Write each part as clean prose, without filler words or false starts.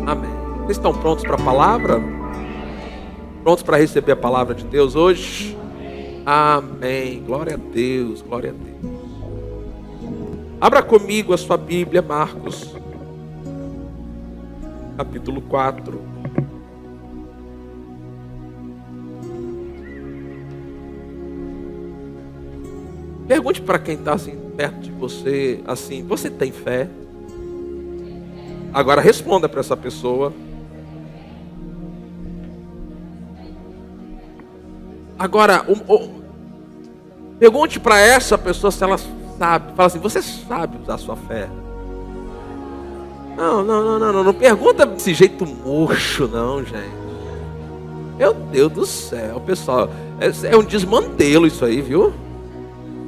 Amém. Vocês estão prontos para a palavra? Prontos para receber a palavra de Deus hoje? Amém. Glória a Deus, glória a Deus. Abra comigo a sua Bíblia, Marcos, capítulo 4. Pergunte para quem está assim perto de você, assim, você tem fé? Agora responda para essa pessoa. Agora, pergunte para essa pessoa se ela sabe. Fala assim, você sabe usar a sua fé? Não pergunta desse jeito murcho, não, gente. Meu Deus do céu, pessoal. É um desmantelo isso aí, viu?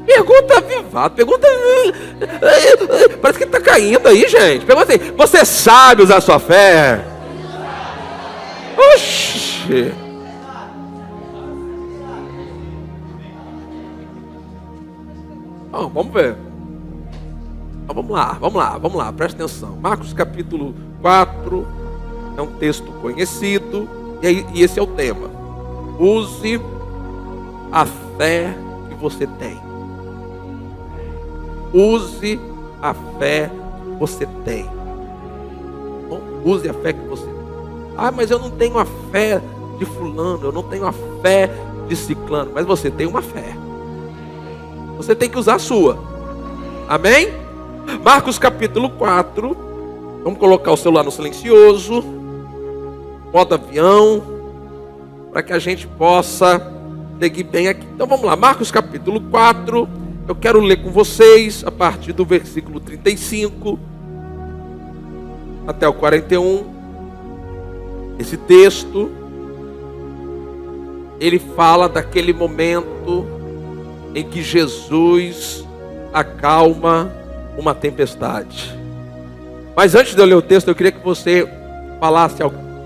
Pergunta avivada, pergunta. Parece que está caindo aí, gente. Pergunta assim, você sabe usar a sua fé? Oxi. Vamos ver. Vamos lá, presta atenção. Marcos capítulo 4 é um texto conhecido e esse é o tema. Use a fé que você tem. Use a fé que você tem. Bom, use a fé que você tem. Mas eu não tenho a fé de fulano, eu não tenho a fé de ciclano, mas você tem uma fé. Você tem que usar a sua. Amém? Marcos capítulo 4. Vamos colocar o celular no silencioso. Modo avião. Para que a gente possa seguir bem aqui. Então vamos lá. Marcos capítulo 4. Eu quero ler com vocês a partir do versículo 35 até o 41. Esse texto, ele fala daquele momento em que Jesus acalma uma tempestade. Mas antes de eu ler o texto, eu queria que você falasse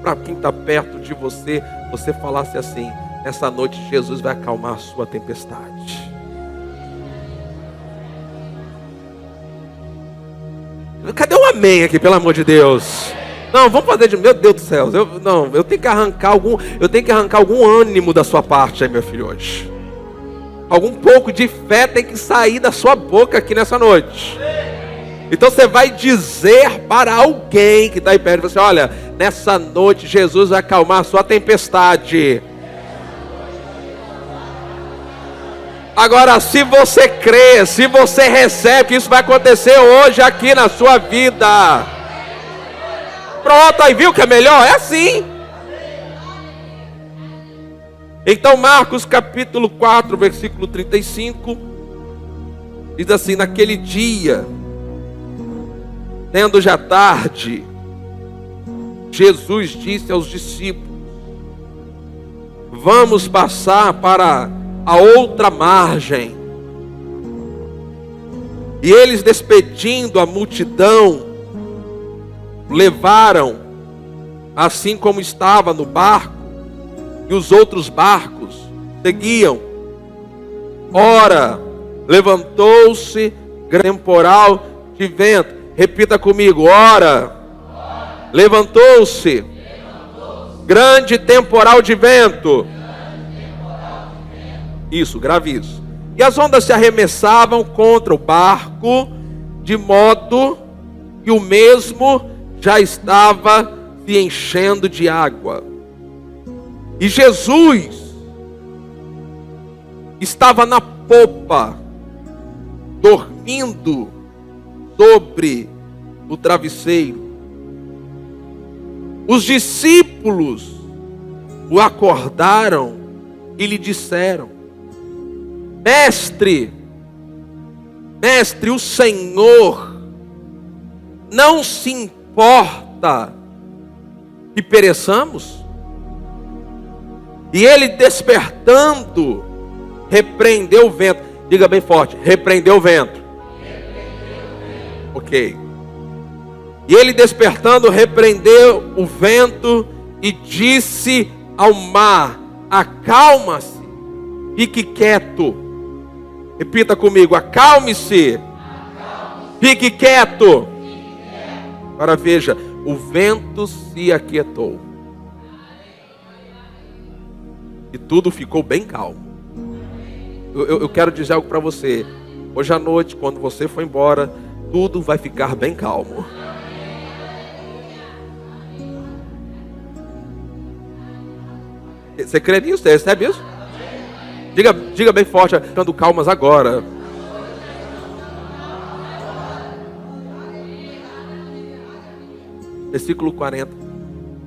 para quem está perto de você, você falasse assim: nessa noite Jesus vai acalmar a sua tempestade. Cadê um amém aqui, pelo amor de Deus? Não, vamos fazer de... Meu Deus do céu. Eu tenho que arrancar algum ânimo da sua parte aí, meu filho, hoje. Algum pouco de fé tem que sair da sua boca aqui nessa noite. Então você vai dizer para alguém que está aí perto, você, olha, nessa noite Jesus vai acalmar a sua tempestade. Agora, se você crê, se você recebe que isso vai acontecer hoje aqui na sua vida. Pronto, aí viu que é melhor? É assim. Então Marcos capítulo 4, versículo 35, diz assim: naquele dia, tendo já tarde, Jesus disse aos discípulos: vamos passar para a outra margem. E eles, despedindo a multidão, levaram assim como estava no barco, e os outros barcos seguiam. Ora, levantou-se grande temporal de vento. Repita comigo: ora, levantou-se grande temporal de vento. Isso, grave isso. E as ondas se arremessavam contra o barco, de modo que o mesmo já estava se enchendo de água. E Jesus estava na popa, dormindo sobre o travesseiro. Os discípulos o acordaram e lhe disseram: Mestre, o Senhor não se importa que pereçamos? E ele, despertando, repreendeu o vento. Diga bem forte: repreendeu o vento. Ok. E ele, despertando, repreendeu o vento e disse ao mar: acalma-se, Fique quieto. Repita comigo: acalme-se. Fique quieto. Agora veja, o vento se aquietou. E tudo ficou bem calmo. Eu quero dizer algo para você. Hoje à noite, quando você for embora, tudo vai ficar bem calmo. Você crê nisso? Você recebe isso? Diga bem forte, ficando calmas agora. Versículo 40.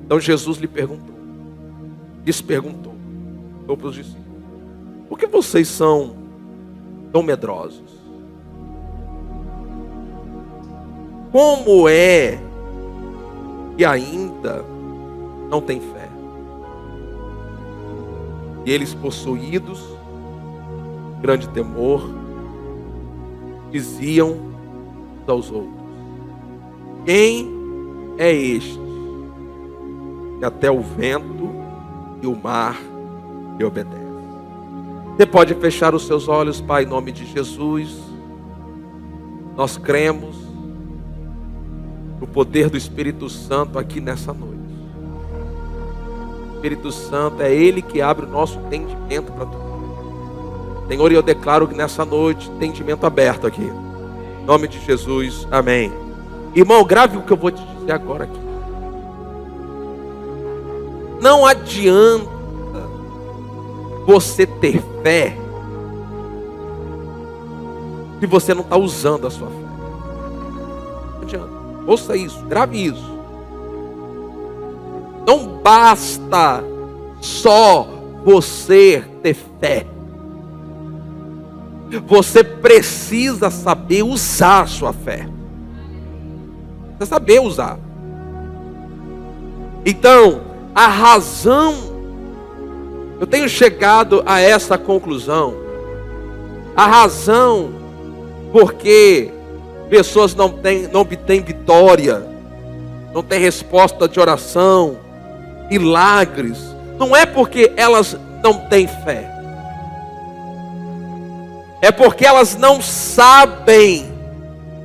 Então Jesus lhe perguntou. Para os discípulos: por que vocês são tão medrosos? Como é que ainda não têm fé? E eles, possuídos de grande temor, diziam uns aos outros: quem é este que até o vento e o mar lhe obedecem? Você pode fechar os seus olhos, Pai, em nome de Jesus. Nós cremos no poder do Espírito Santo aqui nessa noite. O Espírito Santo é Ele que abre o nosso entendimento para tudo. Senhor, eu declaro que nessa noite, entendimento aberto aqui. Em nome de Jesus, amém. Irmão, grave o que eu vou te dizer agora aqui. Não adianta você ter fé se você não está usando a sua fé. Não adianta. Ouça isso, grave isso. Não basta só você ter fé. Você precisa saber usar a sua fé. Precisa saber usar. Então, a razão, eu tenho chegado a essa conclusão. A razão porque pessoas não obtêm vitória, não têm resposta de oração, milagres, não é porque elas não têm fé. É porque elas não sabem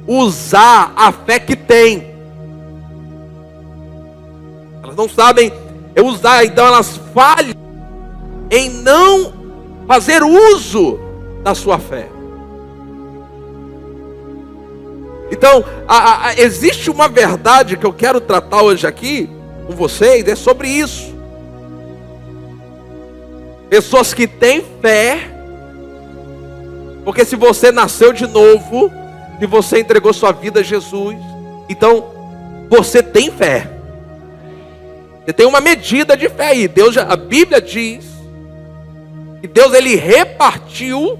usar a fé que têm. Elas não sabem usar, então elas falham em não fazer uso da sua fé. Então, existe uma verdade que eu quero tratar hoje aqui com vocês, é sobre isso. Pessoas que têm fé, porque se você nasceu de novo, se você entregou sua vida a Jesus, então você tem fé. Você tem uma medida de fé aí. A Bíblia diz que Deus, ele repartiu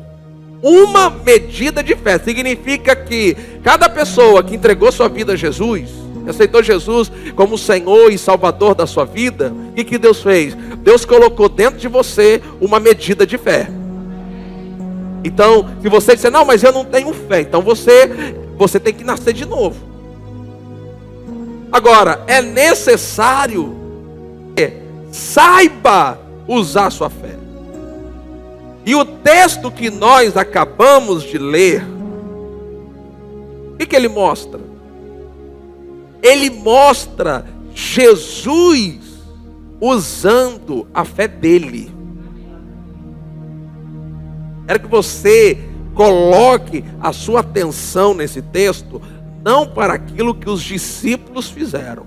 uma medida de fé. Significa que cada pessoa que entregou sua vida a Jesus, aceitou Jesus como Senhor e Salvador da sua vida, o que Deus fez? Deus colocou dentro de você uma medida de fé. Então, se você disser, não, mas eu não tenho fé, então você tem que nascer de novo. Agora, é necessário que saiba usar a sua fé. E o texto que nós acabamos de ler, o que ele mostra? Ele mostra Jesus usando a fé dele. Quero que você coloque a sua atenção nesse texto, não para aquilo que os discípulos fizeram.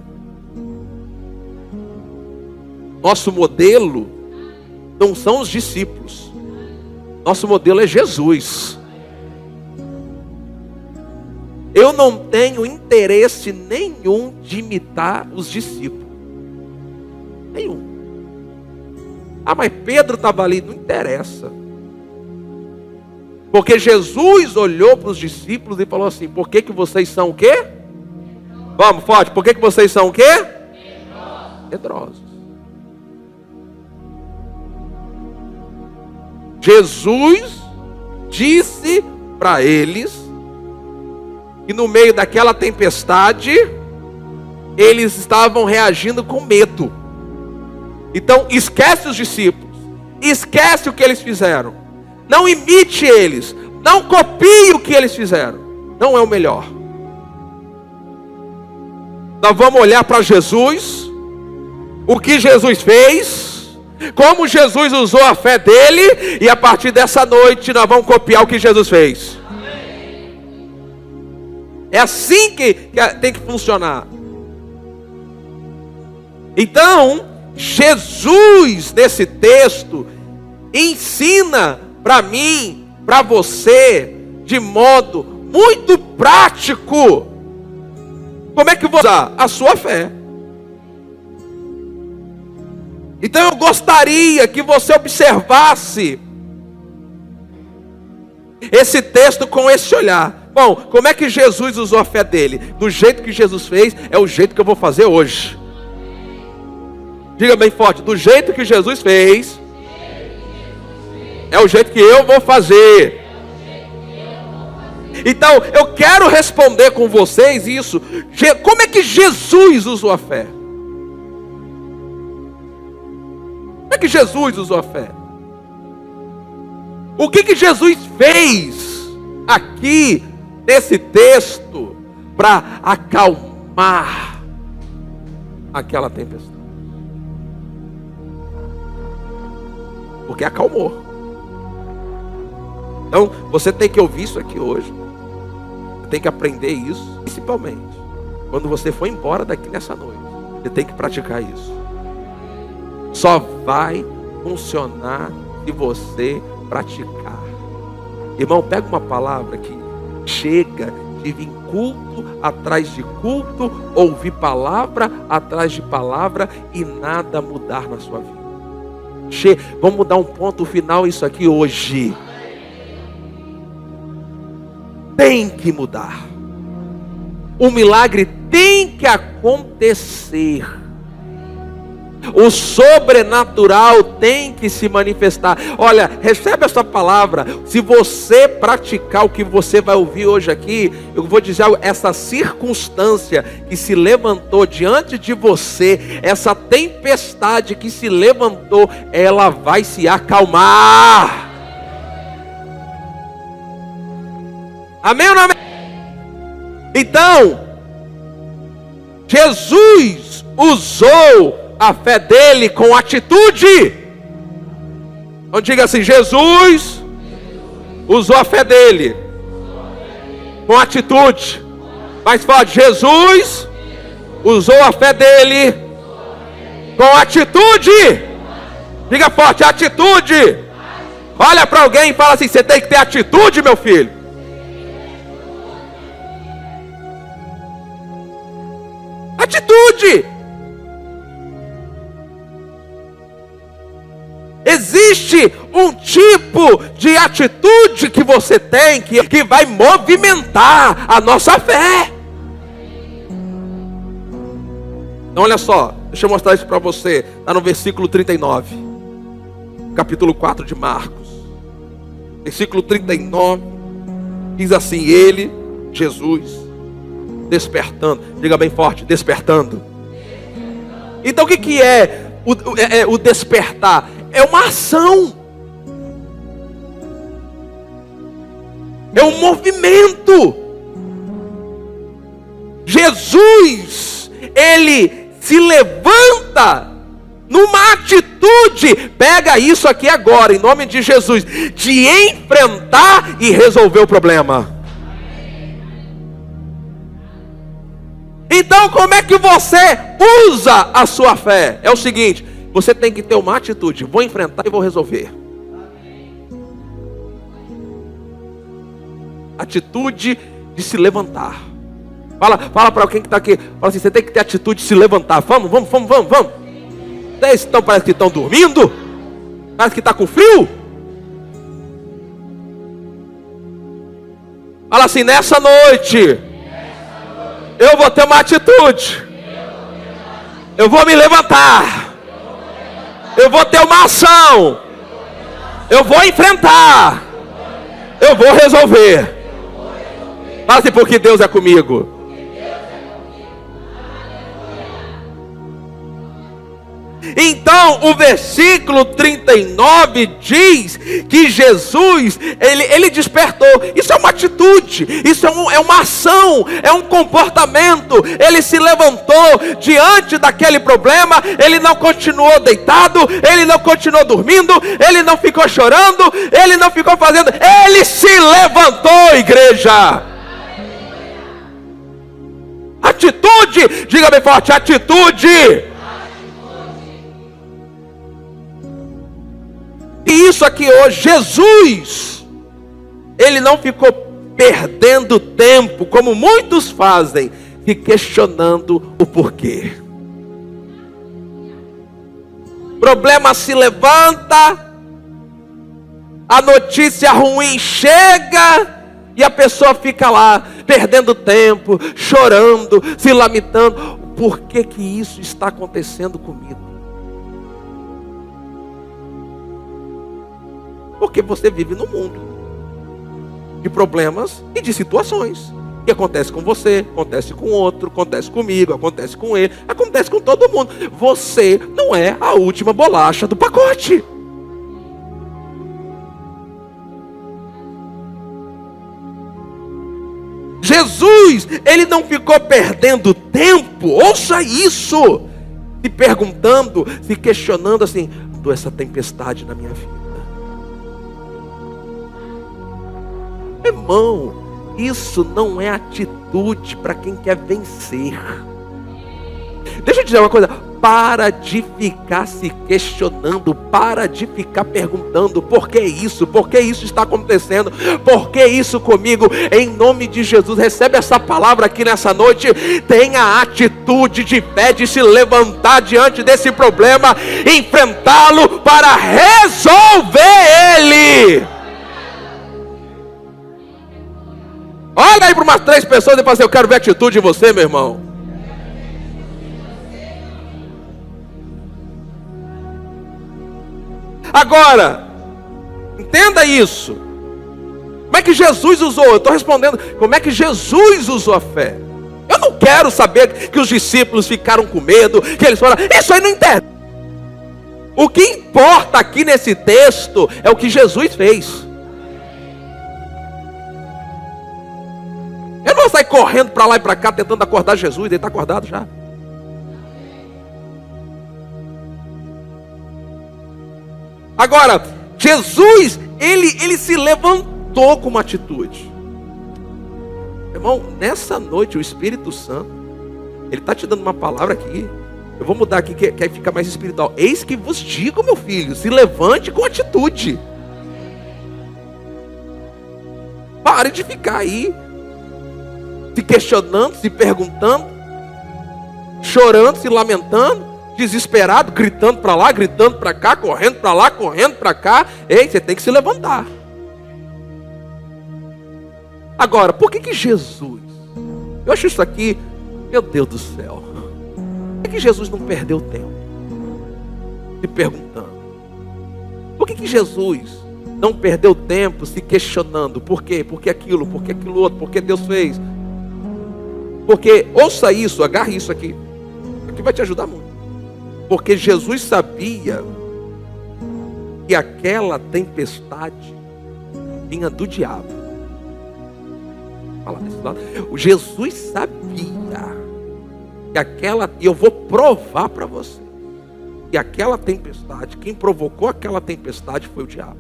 Nosso modelo não são os discípulos. Nosso modelo é Jesus. Eu não tenho interesse nenhum de imitar os discípulos. Nenhum. Ah, mas Pedro estava ali. Não interessa. Porque Jesus olhou para os discípulos e falou assim: por que vocês são o quê? Vamos, forte. Por que vocês são o quê? Medrosos. Jesus disse para eles que no meio daquela tempestade eles estavam reagindo com medo. Então esquece os discípulos, esquece o que eles fizeram. Não imite eles. Não copie o que eles fizeram. Não é o melhor. Nós vamos olhar para Jesus, o que Jesus fez, como Jesus usou a fé dele, e a partir dessa noite nós vamos copiar o que Jesus fez. É assim que tem que funcionar. Então, Jesus, nesse texto, ensina para mim, para você, de modo muito prático, como é que você usar a sua fé. Então eu gostaria que você observasse esse texto com esse olhar. Bom, como é que Jesus usou a fé dele? Do jeito que Jesus fez, é o jeito que eu vou fazer hoje. Diga bem forte, do jeito que Jesus fez, é o jeito que eu vou fazer. Então, eu quero responder com vocês isso. Como é que Jesus usou a fé? Como é que Jesus usou a fé? O que Jesus fez aqui nesse texto para acalmar aquela tempestade? Porque acalmou. Então, você tem que ouvir isso aqui hoje. Você tem que aprender isso, principalmente quando você for embora daqui nessa noite. Você tem que praticar isso. Só vai funcionar se você praticar. Irmão, pega uma palavra que chega de vir culto atrás de culto, ouvir palavra atrás de palavra e nada mudar na sua vida. Vamos dar um ponto final isso aqui hoje. Tem que mudar. O milagre tem que acontecer. O sobrenatural tem que se manifestar. Olha, recebe essa palavra. Se você praticar o que você vai ouvir hoje aqui, eu vou dizer algo, essa circunstância que se levantou diante de você, essa tempestade que se levantou, ela vai se acalmar. Amém ou não amém? Então, Jesus usou a fé dele com atitude. Então diga assim, Jesus usou a fé dele com atitude. Mais forte, Jesus usou a fé dele com atitude. Diga forte, atitude. Olha para alguém e fala assim, você tem que ter atitude, meu filho. Atitude. Existe um tipo de atitude que você tem que vai movimentar a nossa fé. Então olha só, deixa eu mostrar isso para você. Está no versículo 39, capítulo 4 de Marcos. Versículo 39 diz assim: ele, Jesus, despertando. Diga bem forte, despertando. Então o que é o despertar? É uma ação. É um movimento. Jesus, ele se levanta numa atitude. Pega isso aqui agora, em nome de Jesus, de enfrentar e resolver o problema. Então, como é que você usa a sua fé? É o seguinte, você tem que ter uma atitude, vou enfrentar e vou resolver. Atitude de se levantar. Fala para alguém que está aqui, fala assim, você tem que ter atitude de se levantar. Vamos. Então parece que estão dormindo, parece que está com frio. Fala assim, nessa noite eu vou ter uma atitude. Eu vou me levantar. Eu vou ter uma ação. Eu vou enfrentar. Eu vou resolver. Fala assim, porque Deus é comigo. Então, o versículo 39 diz que Jesus, ele despertou. Isso é uma atitude, isso é uma ação, é um comportamento. Ele se levantou diante daquele problema, ele não continuou deitado, ele não continuou dormindo, ele não ficou chorando, ele não ficou fazendo, ele se levantou, igreja. Atitude, diga bem forte, atitude. E isso aqui hoje, Jesus, ele não ficou perdendo tempo, como muitos fazem, e questionando o porquê. Problema se levanta, a notícia ruim chega, e a pessoa fica lá, perdendo tempo, chorando, se lamentando. Por que que isso está acontecendo comigo? Porque você vive no mundo de problemas e de situações. Que acontece com você, acontece com outro, acontece comigo, acontece com ele, acontece com todo mundo. Você não é a última bolacha do pacote. Jesus, ele não ficou perdendo tempo, ouça isso, se perguntando, se questionando assim: toda essa tempestade na minha vida. Irmão, isso não é atitude para quem quer vencer. Deixa eu dizer uma coisa: para de ficar se questionando, para de ficar perguntando por que isso está acontecendo, por que isso comigo. Em nome de Jesus, recebe essa palavra aqui nessa noite. Tenha a atitude de fé de se levantar diante desse problema, enfrentá-lo para resolver ele. Olha aí para umas 3 pessoas e fala assim: eu quero ver atitude em você, meu irmão. Agora, entenda isso. Como é que Jesus usou? Eu estou respondendo, como é que Jesus usou a fé? Eu não quero saber que os discípulos ficaram com medo, que eles falaram, isso aí não interessa. O que importa aqui nesse texto é o que Jesus fez. Eu não vou sair correndo para lá e para cá tentando acordar Jesus, ele está acordado já. Agora, Jesus, ele se levantou com uma atitude. Irmão, nessa noite o Espírito Santo, ele está te dando uma palavra aqui. Eu vou mudar aqui, que aí fica mais espiritual. Eis que vos digo, meu filho, se levante com atitude. Pare de ficar aí se questionando, se perguntando, chorando, se lamentando, desesperado, gritando para lá, gritando para cá, correndo para lá, correndo para cá. Ei, você tem que se levantar. Agora, por que Jesus? Eu acho isso aqui, meu Deus do céu. Por que Jesus não perdeu tempo se perguntando? Por que Jesus não perdeu tempo se questionando? Por quê? Por que aquilo? Por que aquilo outro? Por que Deus fez? Porque, ouça isso, agarre isso aqui. Aqui vai te ajudar muito. Porque Jesus sabia que aquela tempestade vinha do diabo. Fala desse lado. Jesus sabia que aquela, e eu vou provar para você, que aquela tempestade, quem provocou aquela tempestade foi o diabo.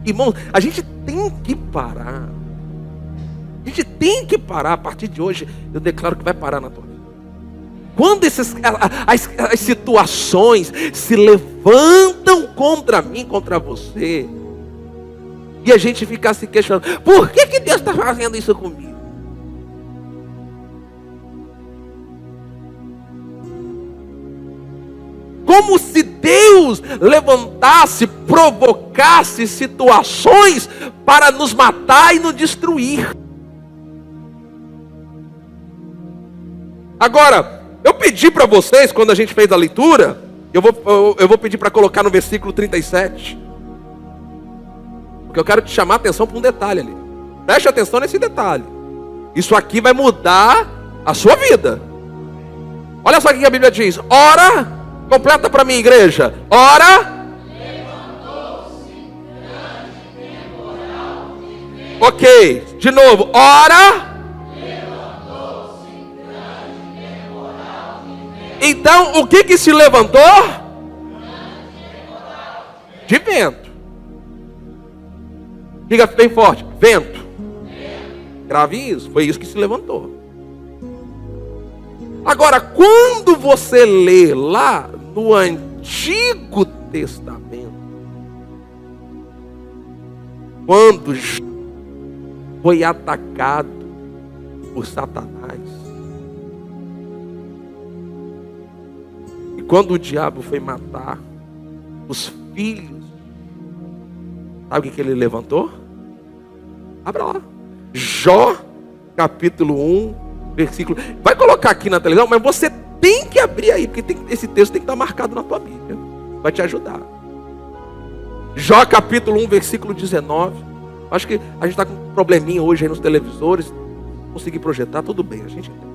Irmão, a gente tem que parar. A gente tem que parar. A partir de hoje, eu declaro que vai parar na tua vida. Quando as situações se levantam contra mim, contra você, e a gente ficar se questionando, por que que Deus está fazendo isso comigo? Como se Deus levantasse, provocasse situações para nos matar e nos destruir. Agora, eu pedi para vocês, quando a gente fez a leitura, eu vou pedir para colocar no versículo 37. Porque eu quero te chamar a atenção para um detalhe ali. Preste atenção nesse detalhe. Isso aqui vai mudar a sua vida. Olha só o que a Bíblia diz. Ora, completa para mim, igreja. Ora, ok, de novo. Ora, então o que se levantou? De vento. Diga bem forte, vento. Grave isso, foi isso que se levantou. Agora, quando você lê lá no Antigo Testamento, quando foi atacado por Satanás, e quando o diabo foi matar os filhos, sabe o que ele levantou? Abra lá. Jó, capítulo 1, versículo. Vai colocar aqui na televisão, mas você tem que abrir aí, porque esse texto tem que estar marcado na tua Bíblia. Vai te ajudar. Jó, capítulo 1, versículo 19. Acho que a gente está com um probleminha hoje aí nos televisores. Conseguir projetar, tudo bem, a gente entende.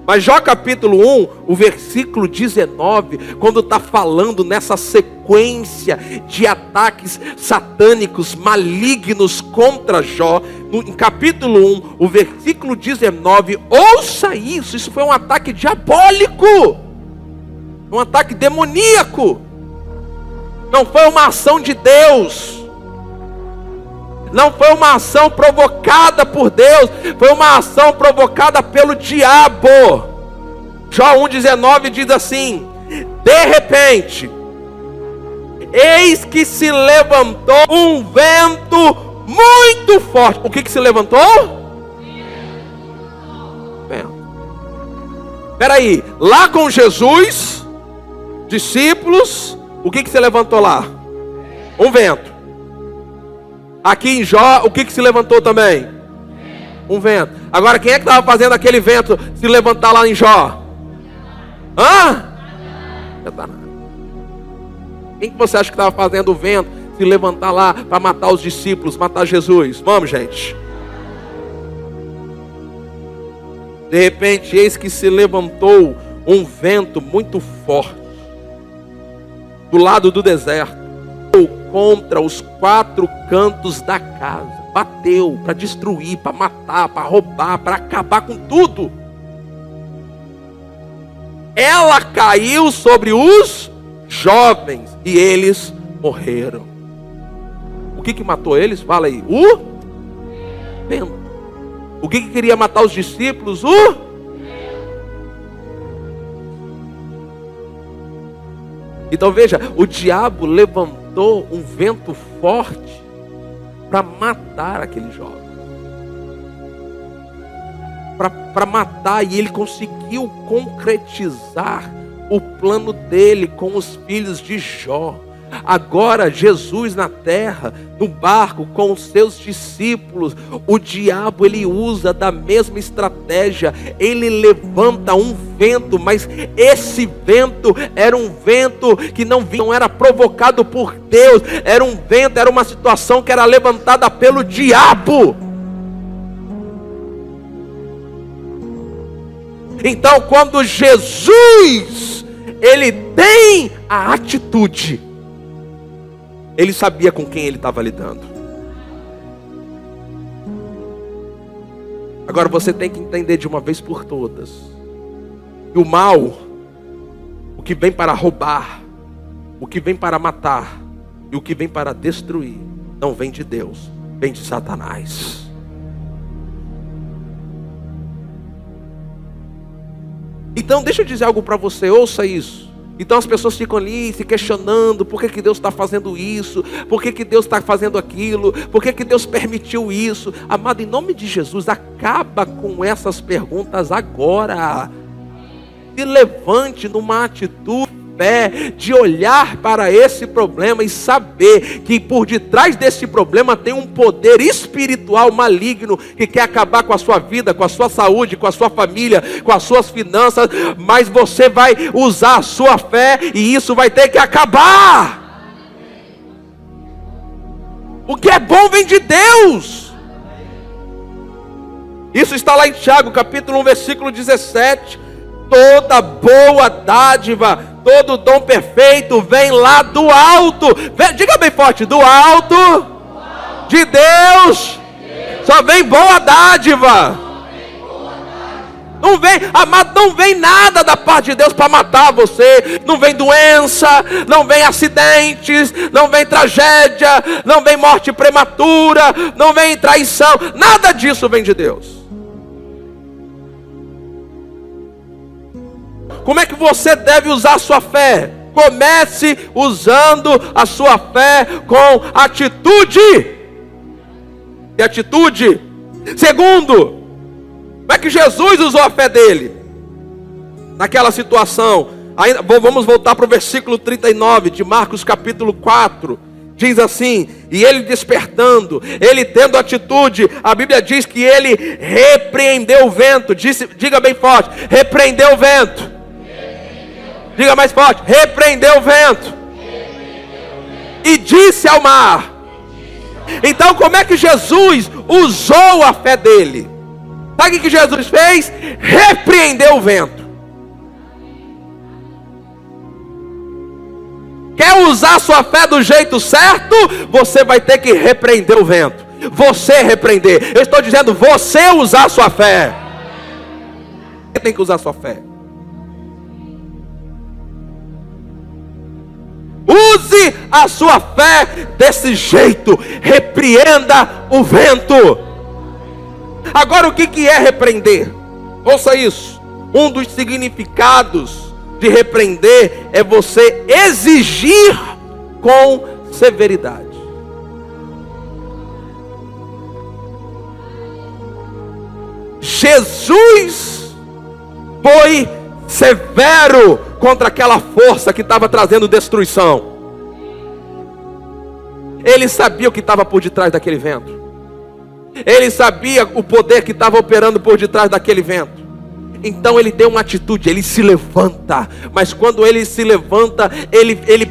Mas Jó capítulo 1, o versículo 19, quando está falando nessa sequência de ataques satânicos, malignos contra Jó, em capítulo 1, o versículo 19, ouça isso, isso foi um ataque diabólico, um ataque demoníaco, não foi uma ação de Deus, não foi uma ação provocada por Deus, foi uma ação provocada pelo diabo. Jó 1,19 diz assim: de repente, eis que se levantou um vento muito forte. O que se levantou? Vento. Espera aí, lá com Jesus, discípulos, o que se levantou lá? Um vento. Aqui em Jó, o que se levantou também? Um vento. Agora, quem é que estava fazendo aquele vento se levantar lá em Jó? Hã? Satanás. Quem que você acha que estava fazendo o vento se levantar lá para matar os discípulos, matar Jesus? Vamos, gente. De repente, eis que se levantou um vento muito forte do lado do deserto, contra os 4 cantos da casa, bateu para destruir, para matar, para roubar, para acabar com tudo. Ela caiu sobre os jovens e eles morreram. O que matou eles? Fala aí. O vento. O que queria matar os discípulos? O Então veja, o diabo levantou um vento forte para matar aquele jovem. Para matar, e ele conseguiu concretizar o plano dele com os filhos de Jó. Agora Jesus na terra, no barco com os seus discípulos, o diabo ele usa da mesma estratégia. Ele levanta um vento, mas esse vento era um vento que não era provocado por Deus, era um vento, era uma situação que era levantada pelo diabo. Então quando Jesus ele tem a atitude, ele sabia com quem ele estava lidando. Agora você tem que entender de uma vez por todas que o mal, o que vem para roubar, o que vem para matar e o que vem para destruir, não vem de Deus, vem de Satanás. Então deixa eu dizer algo para você, ouça isso. Então as pessoas ficam ali se questionando: por que Deus está fazendo isso? Por que Deus está fazendo aquilo? Por que Deus permitiu isso? Amado, em nome de Jesus, acaba com essas perguntas agora. Se levante numa atitude de fé, de olhar para esse problema e saber que por detrás desse problema tem um poder espiritual maligno que quer acabar com a sua vida, com a sua saúde, com a sua família, com as suas finanças, mas você vai usar a sua fé e isso vai ter que acabar. O que é bom vem de Deus. Isso está lá em Tiago, capítulo 1, versículo 17. Toda boa dádiva, todo dom perfeito vem lá do alto. Diga bem forte, do alto de Deus. Só vem boa dádiva. Não vem, amado, não vem nada da parte de Deus para matar você. Não vem doença, não vem acidentes, não vem tragédia, não vem morte prematura, não vem traição. Nada disso vem de Deus. Como é que você deve usar a sua fé? Comece usando a sua fé com atitude. E atitude. Segundo, como é que Jesus usou a fé dele? Naquela situação. Vamos voltar para o versículo 39 de Marcos capítulo 4. Diz assim: e ele despertando, ele tendo atitude, a Bíblia diz que ele repreendeu o vento. Diga bem forte: repreendeu o vento. Diga mais forte: repreendeu o vento. E disse ao mar. Então como é que Jesus usou a fé dele? Sabe o que Jesus fez? Repreendeu o vento. Quer usar sua fé do jeito certo? Você vai ter que repreender o vento. Você repreender. Eu estou dizendo, você usar sua fé. Você tem que usar sua fé. Use a sua fé desse jeito. Repreenda o vento. Agora, o que é repreender? Ouça isso. Um dos significados de repreender é você exigir com severidade. Jesus foi severo contra aquela força que estava trazendo destruição. Ele sabia o que estava por detrás daquele vento. Ele sabia o poder que estava operando por detrás daquele vento. Então ele deu uma atitude, ele se levanta. Mas quando ele se levanta,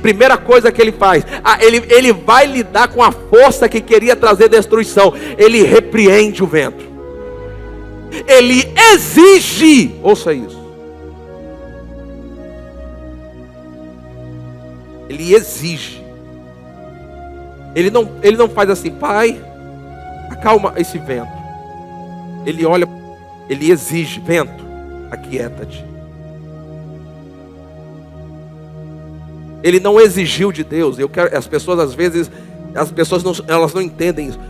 primeira coisa que ele faz, ele vai lidar com a força que queria trazer destruição. Ele repreende o vento. Ele exige, ouça isso. Ele exige. Ele não faz assim: pai, acalma esse vento. Ele olha, ele exige: vento, aquieta-te. Ele não exigiu de Deus. As pessoas às vezes, elas não entendem isso.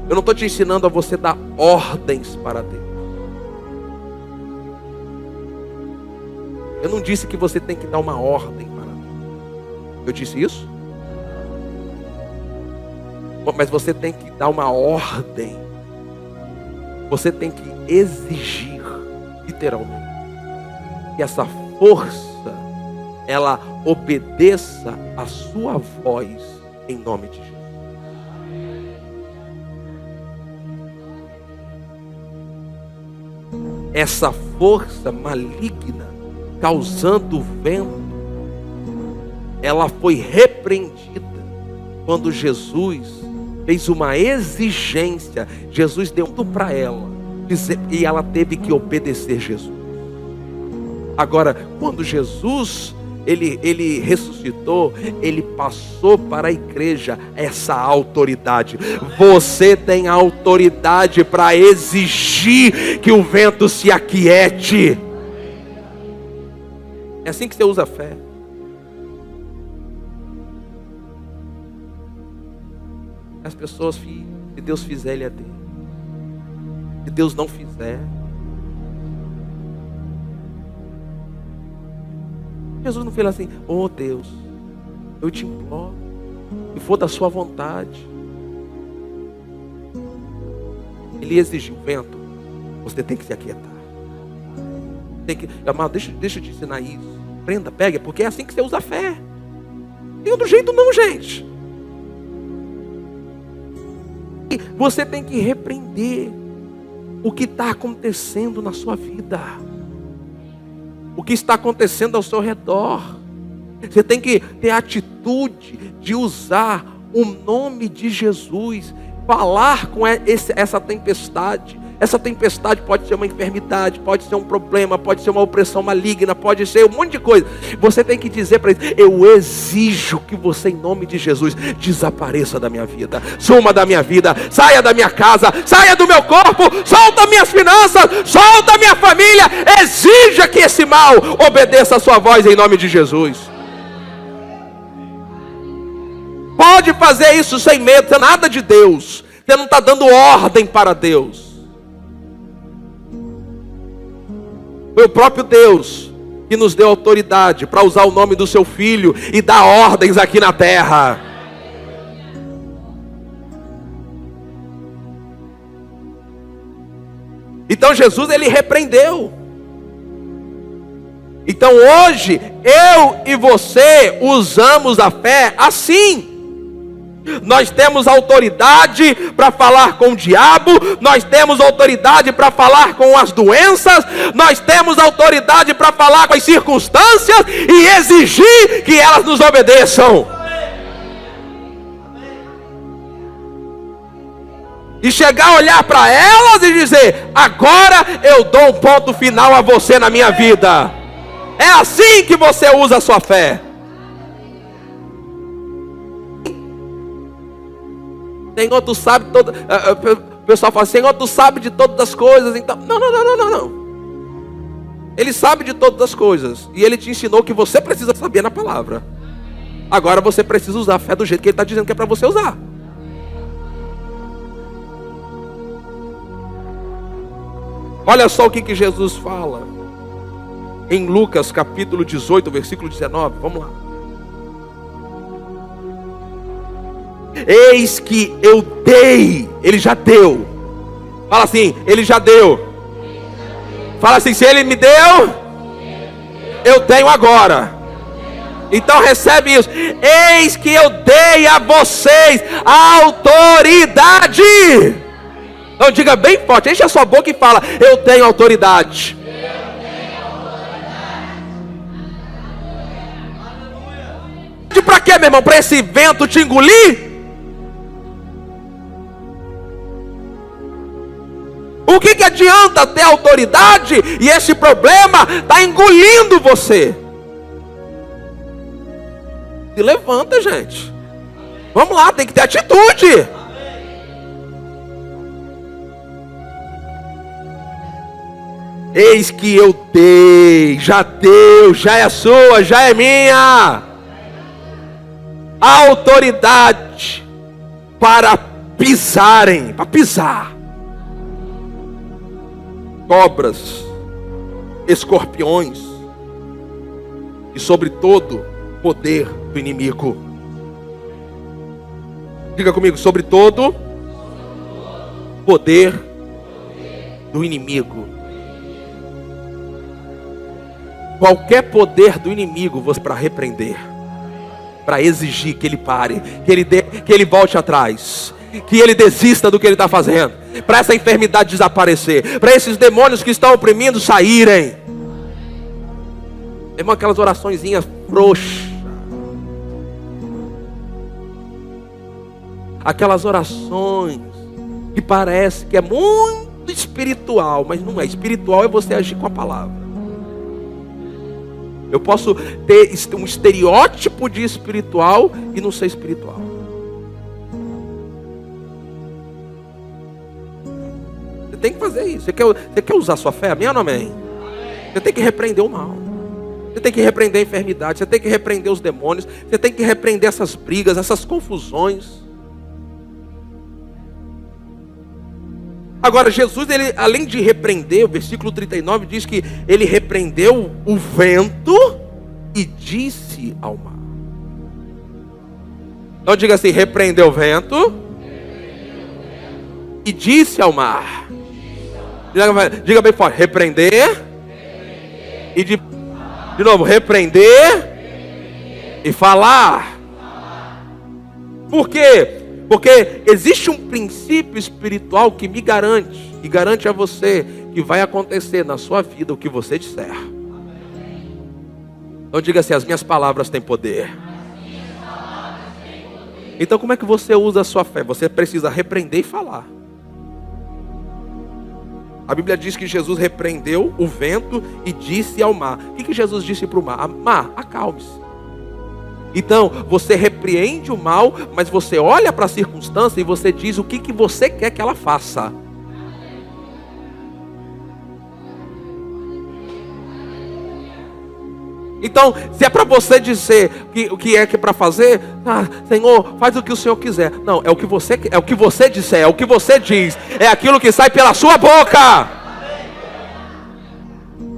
Eu não estou te ensinando a você dar ordens para Deus. Eu não disse que você tem que dar uma ordem para Deus. Eu disse isso? Mas você tem que dar uma ordem. Você tem que exigir, literalmente, que essa força, ela obedeça a sua voz, em nome de Jesus. Essa força maligna, causando o vento, ela foi repreendida quando Jesus fez uma exigência. Jesus deu tudo para ela, e ela teve que obedecer Jesus. Agora, quando Jesus ele ressuscitou, ele passou para a igreja essa autoridade. Você tem autoridade para exigir que o vento se aquiete. É assim que você usa a fé. As pessoas, se Deus fizer, ele é dele. Se Deus não fizer, Jesus não fez assim: oh Deus, eu te imploro, se for da sua vontade. Ele exigiu vento, você tem que se aquietar. Amado, deixa eu te ensinar isso. Prenda, pega, porque é assim que você usa a fé. Não tem outro jeito não, gente. Você tem que repreender o que está acontecendo na sua vida, o que está acontecendo ao seu redor. Você tem que ter a atitude de usar o nome de Jesus, falar com essa tempestade, Essa tempestade pode ser uma enfermidade, pode ser um problema, pode ser uma opressão maligna, pode ser um monte de coisa. Você tem que dizer para ele: eu exijo que você, em nome de Jesus, desapareça da minha vida, suma da minha vida, saia da minha casa, saia do meu corpo, solta minhas finanças, solta minha família. Exija que esse mal obedeça a sua voz em nome de Jesus. Pode fazer isso sem medo, não é nada de Deus. Você não está dando ordem para Deus. Foi o próprio Deus que nos deu autoridade para usar o nome do seu Filho e dar ordens aqui na terra. Então Jesus, ele repreendeu. Então hoje, eu e você usamos a fé assim. Nós temos autoridade para falar com o diabo, nós temos autoridade para falar com as doenças, nós temos autoridade para falar com as circunstâncias e exigir que elas nos obedeçam. E chegar a olhar para elas e dizer: agora eu dou um ponto final a você na minha vida. É assim que você usa a sua fé. Senhor, tu sabe todo. O pessoal fala: Senhor, tu sabe de todas as coisas. Então, não. Ele sabe de todas as coisas. E ele te ensinou que você precisa saber na palavra. Agora você precisa usar a fé do jeito que ele está dizendo que é para você usar. Olha só o que Jesus fala em Lucas capítulo 18, versículo 19. Vamos lá. Eis que eu dei. Ele já deu. Fala assim: ele já deu. Fala assim: se ele me deu, eu tenho agora. Então recebe isso. Eis que eu dei a vocês autoridade. Então diga bem forte, enche a sua boca e fala: eu tenho autoridade. Para quê, meu irmão? Para esse vento te engolir? O que adianta ter autoridade e esse problema está engolindo você? Se levanta, gente. Vamos lá, tem que ter atitude. Eis que eu dei, já deu, já é sua, já é minha. A autoridade para pisarem, para pisar cobras, escorpiões e sobre todo poder do inimigo. Diga comigo: sobre todo poder do inimigo. Qualquer poder do inimigo você para repreender, para exigir que ele pare, que ele volte atrás, que ele desista do que ele está fazendo, para essa enfermidade desaparecer, para esses demônios que estão oprimindo saírem. Irmão, aquelas oraçõezinhas frouxas, aquelas orações que parece que é muito espiritual, mas não é. Espiritual é você agir com a palavra. Eu posso ter um estereótipo de espiritual e não ser espiritual. Você tem que fazer isso. Você quer usar sua fé? Amém ou não amém? Você tem que repreender o mal. Você tem que repreender a enfermidade. Você tem que repreender os demônios. Você tem que repreender essas brigas, essas confusões. Agora, Jesus, ele, além de repreender, o versículo 39 diz que ele repreendeu o vento e disse ao mar. Então diga assim: repreendeu o vento e disse ao mar. Diga bem forte: repreender e de novo, repreender e falar. Por quê? Porque existe um princípio espiritual que me garante, e garante a você que vai acontecer na sua vida o que você disser. Então diga assim: as minhas palavras têm poder. Então como é que você usa a sua fé? Você precisa repreender e falar. A Bíblia diz que Jesus repreendeu o vento e disse ao mar. O que Jesus disse para o mar? Mar, acalme-se. Então, você repreende o mal, mas você olha para a circunstância e você diz o que você quer que ela faça. Então, se é para você dizer o que é para fazer, Senhor, faz o que o Senhor quiser. Não, é o que você disser, é o que você diz, é aquilo que sai pela sua boca.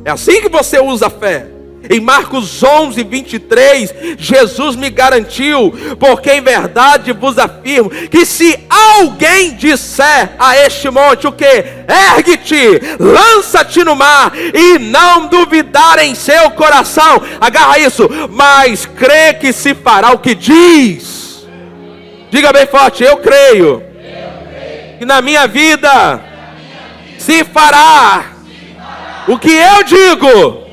É assim que você usa a fé. Em Marcos 11, 23, Jesus me garantiu, porque em verdade vos afirmo, que se alguém disser a este monte, o que? Ergue-te, lança-te no mar, e não duvidar em seu coração, agarra isso, mas crê que se fará o que diz. Diga bem forte, eu creio, que na minha vida se fará o que eu digo.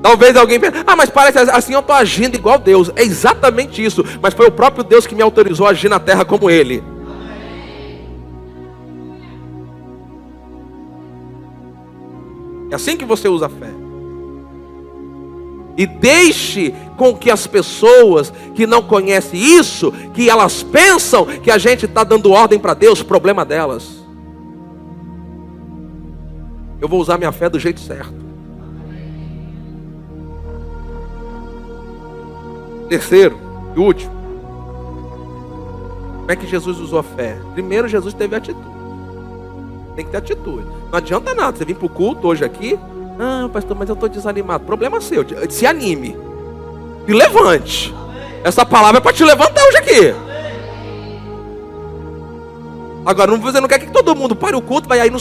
Talvez alguém pense, mas parece assim, eu estou agindo igual Deus. É exatamente isso, mas foi o próprio Deus que me autorizou a agir na terra como Ele. É assim que você usa a fé. E deixe com que as pessoas que não conhecem isso, que elas pensam que a gente está dando ordem para Deus, problema delas. Eu vou usar minha fé do jeito certo. Terceiro e último, como é que Jesus usou a fé? Primeiro, Jesus teve atitude. Tem que ter atitude. Não adianta nada você vir para o culto hoje aqui, pastor, mas eu estou desanimado. Problema seu, se anime, se levante. Essa palavra é para te levantar hoje aqui. Agora, você não quer que todo mundo pare o culto, vai aí na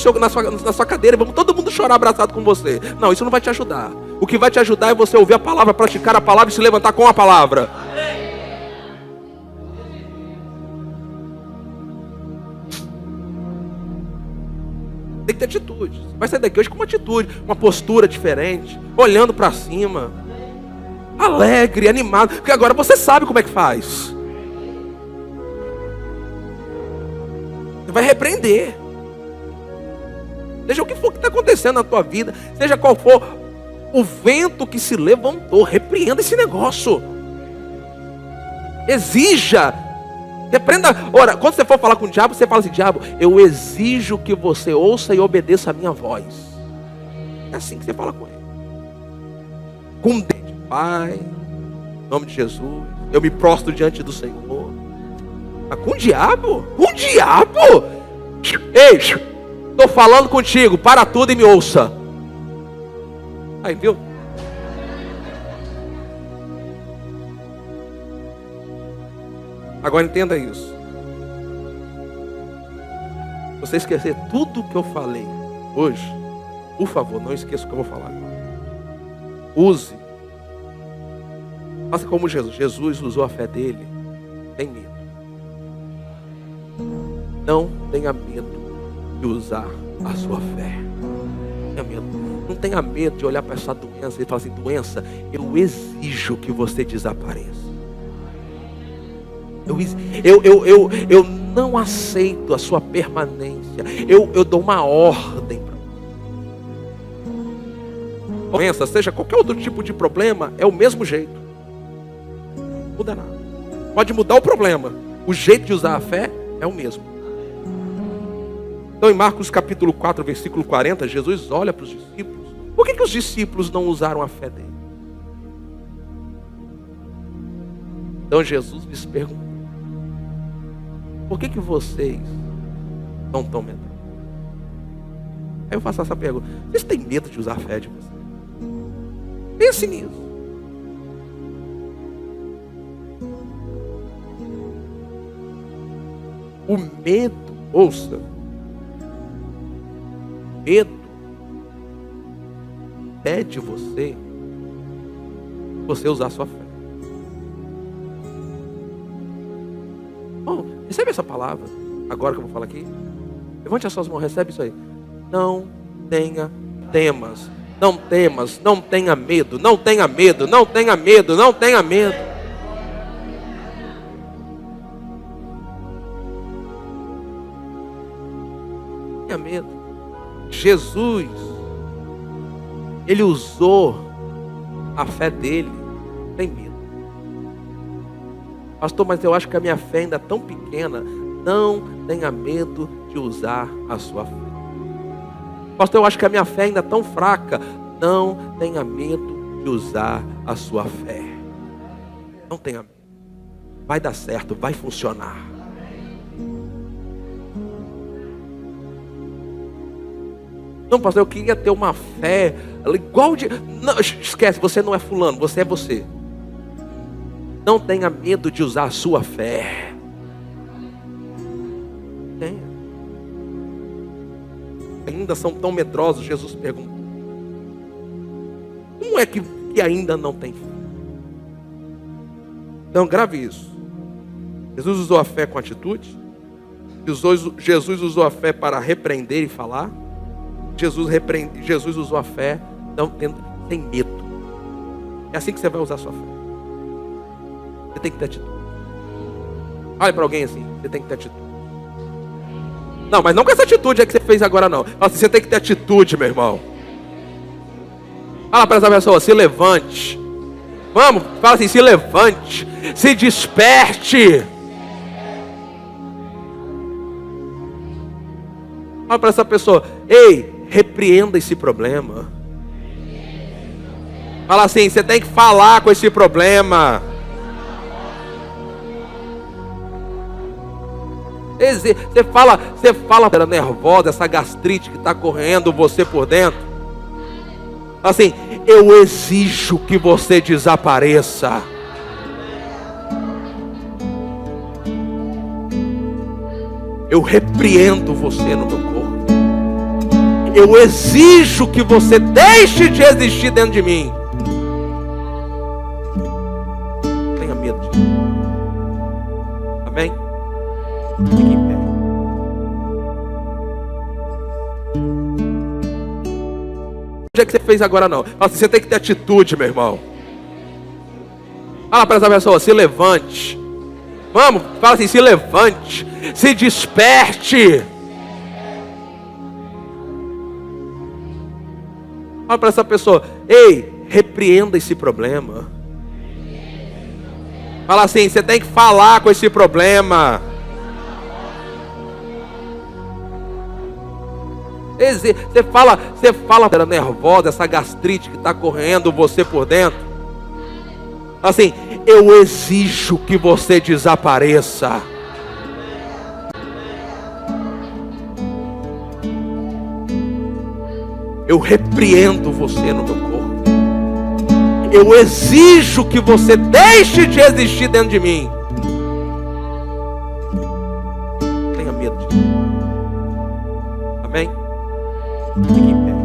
sua cadeira, vamos todo mundo chorar abraçado com você. Não, isso não vai te ajudar. O que vai te ajudar é você ouvir a palavra, praticar a palavra e se levantar com a palavra. Tem que ter atitude. Você vai sair daqui hoje com uma atitude, uma postura diferente, olhando para cima, alegre, animado, porque agora você sabe como é que faz. Você vai repreender. Seja o que for que está acontecendo na tua vida, seja qual for o vento que se levantou, repreenda esse negócio. Exija. Repreenda. Ora, quando você for falar com o diabo, você fala assim: diabo, eu exijo que você ouça e obedeça a minha voz. É assim que você fala com ele. Com um dedo, Pai, em nome de Jesus, eu me prostro diante do Senhor. Mas com o diabo? Com o diabo? Ei, estou falando contigo, para tudo e me ouça. Aí, viu? Agora entenda isso. Se você esquecer tudo que eu falei hoje, por favor, não esqueça o que eu vou falar agora. Use. Faça como Jesus. Jesus usou a fé dele. Tem medo. Não tenha medo de usar a sua fé. Tenha medo. Não tenha medo de olhar para essa doença e falar assim: doença, eu exijo que você desapareça. Eu não aceito a sua permanência. Eu dou uma ordem para você. Doença, seja qualquer outro tipo de problema, é o mesmo jeito. Não muda nada. Pode mudar o problema. O jeito de usar a fé é o mesmo. Então, em Marcos capítulo 4, versículo 40, Jesus olha para os discípulos. Por que os discípulos não usaram a fé dele? Então Jesus lhes perguntou: por que vocês não estão medrosos? Aí eu faço essa pergunta: vocês têm medo de usar a fé de vocês? Pense nisso. O medo, ouça, medo impede você usar a sua fé. Bom, recebe essa palavra agora que eu vou falar aqui. Levante as suas mãos, recebe isso aí. Não temas, não temas, não tenha medo, não tenha medo, não tenha medo, não tenha medo. tenha medo. Jesus, ele usou a fé dele. Não tem medo. Pastor, mas eu acho que a minha fé ainda é tão pequena. Não tenha medo de usar a sua fé. Pastor, eu acho que a minha fé ainda é tão fraca. Não tenha medo de usar a sua fé. Não tenha medo. Vai dar certo, vai funcionar. Não, pastor, eu queria ter uma fé igual de... Não, esquece, você não é fulano, você é você. Não tenha medo de usar a sua fé. Tenha. Ainda são tão medrosos, Jesus pergunta. Como é que ainda não tem fé? Então, grave isso. Jesus usou a fé com atitude. Jesus usou a fé para repreender e falar. Jesus usou a fé sem medo. É assim que você vai usar a sua fé. Você tem que ter atitude. Olha para alguém assim, você tem que ter atitude. Não, mas não com essa atitude que você fez agora não. Fala assim, você tem que ter atitude, meu irmão. Fala para essa pessoa, se levante. Vamos, fala assim, se levante. Se desperte. Fala para essa pessoa, ei, repreenda esse problema. Fala assim, você tem que falar com esse problema. Você fala ela nervosa, essa gastrite que está correndo você por dentro. Assim, eu exijo que você desapareça. Eu repreendo você no meu corpo. Eu exijo que você deixe de existir dentro de mim. Não tenha medo disso. Amém? Fique em pé. O que você fez agora não? Fala assim, você tem que ter atitude, meu irmão. Fala para essa pessoa, se levante. Vamos, fala assim, se levante. Se desperte. Fala para essa pessoa, ei, repreenda esse problema. Fala assim, você tem que falar com esse problema. Você fala ela nervosa, essa gastrite que está correndo você por dentro. Assim, eu exijo que você desapareça. Eu repreendo você no meu corpo. Eu exijo que você deixe de existir dentro de mim. Não tenha medo disso. Amém? Fique em pé.